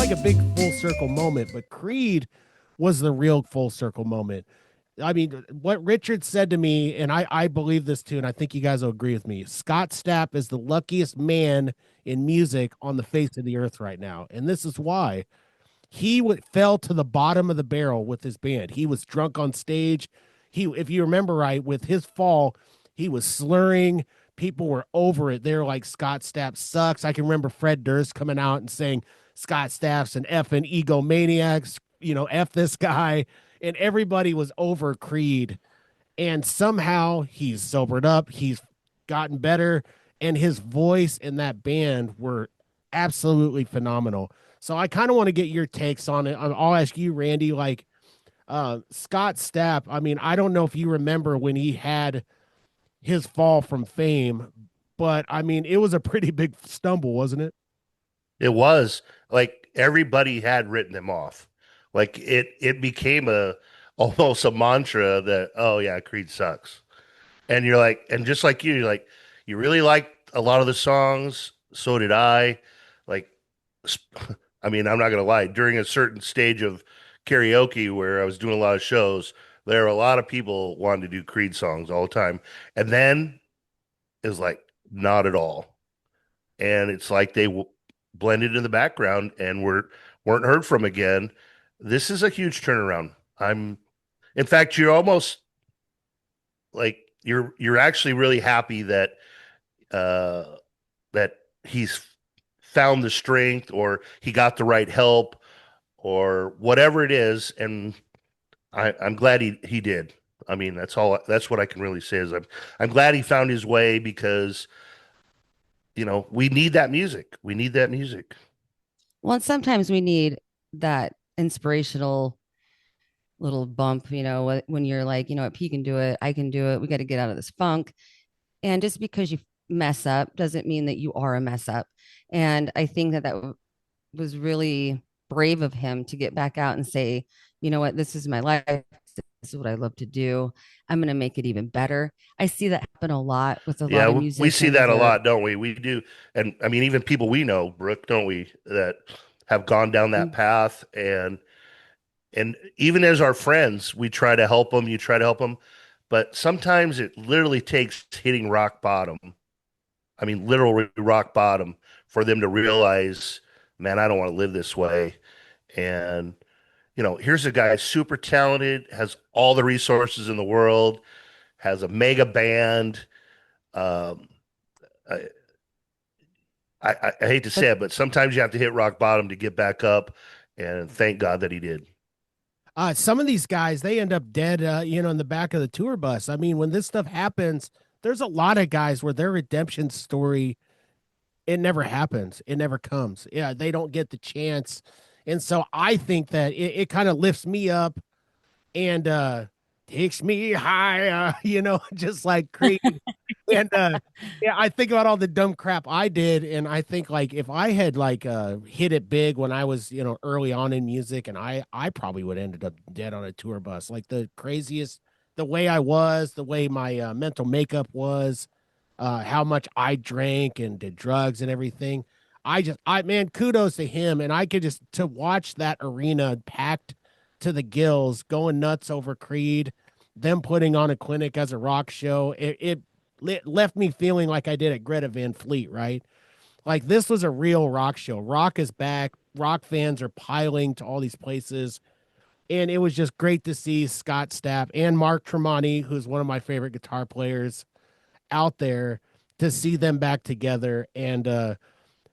like a big full circle moment, but Creed was the real full circle moment. I mean, what Richard said to me, and I believe this too, and I think you guys will agree with me. Scott Stapp is the luckiest man in music on the face of the earth right now. And this is why fell to the bottom of the barrel with his band. He was drunk on stage. If you remember right, with his fall, he was slurring. People were over it. They're like, Scott Stapp sucks. I can remember Fred Durst coming out and saying, Scott Stapp's an effing egomaniac, F this guy. And everybody was over Creed. And somehow he's sobered up. He's gotten better. And his voice and that band were absolutely phenomenal. So I kind of want to get your takes on it. I'll ask you, Randy, like Scott Stapp. I mean, I don't know if you remember when he had his fall from fame, but I mean, it was a pretty big stumble, wasn't it? It was like everybody had written him off. Like it became a almost a mantra that, oh yeah, Creed sucks. And you're like, and just like you're like, you really liked a lot of the songs, so did I. Like I mean, I'm not gonna lie, during a certain stage of karaoke where I was doing a lot of shows, there were a lot of people wanting to do Creed songs all the time. And then it was like, not at all. And it's like they blended in the background and weren't heard from again. This is a huge turnaround. In fact, you're almost like you're actually really happy that uh that he's found the strength or he got the right help or whatever it is. And I'm glad he did. I mean, that's what I can really say is I'm glad he found his way because we need that music. We need that music. Well, sometimes we need that inspirational little bump, when you're like, if he can do it, I can do it. We got to get out of this funk. And just because you mess up doesn't mean that you are a mess up. And I think that was really brave of him to get back out and say, you know what, this is my life. This is what I love to do. I'm going to make it even better. I see that happen a lot with a Yeah, lot of we see musicians that a or lot, don't we? We do. And I mean, even people we know, Brooke, don't we, that have gone down that path and even as our friends, we try to help them, you try to help them, but sometimes it literally takes hitting rock bottom. I mean, literally rock bottom for them to realize, man, I don't want to live this way. And here's a guy super talented, has all the resources in the world, has a mega band. Um, I, I hate to but say it, but sometimes you have to hit rock bottom to get back up. And thank God that he did. Some of these guys, they end up dead, in the back of the tour bus. I mean, when this stuff happens, there's a lot of guys where their redemption story, it never happens. It never comes. Yeah, they don't get the chance. And so I think that it kind of lifts me up and takes me higher, just like Creed. And yeah, I think about all the dumb crap I did, and I think like if I had like hit it big when I was, early on in music, and I probably would have ended up dead on a tour bus. Like the craziest, the way I was, the way my mental makeup was, how much I drank and did drugs and everything. Man, kudos to him. And I could just to watch that arena packed to the gills, going nuts over Creed, them putting on a clinic as a rock show. It left me feeling like I did at Greta Van Fleet, right? Like this was a real rock show. Rock is back. Rock fans are piling to all these places. And it was just great to see Scott Stapp and Mark Tremonti, who's one of my favorite guitar players out there, to see them back together. And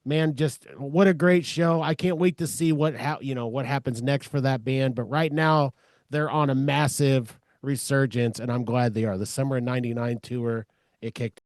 man, just what a great show. I can't wait to see what happens next for that band. But right now they're on a massive resurgence, and I'm glad they are. The summer of '99 tour, it kicked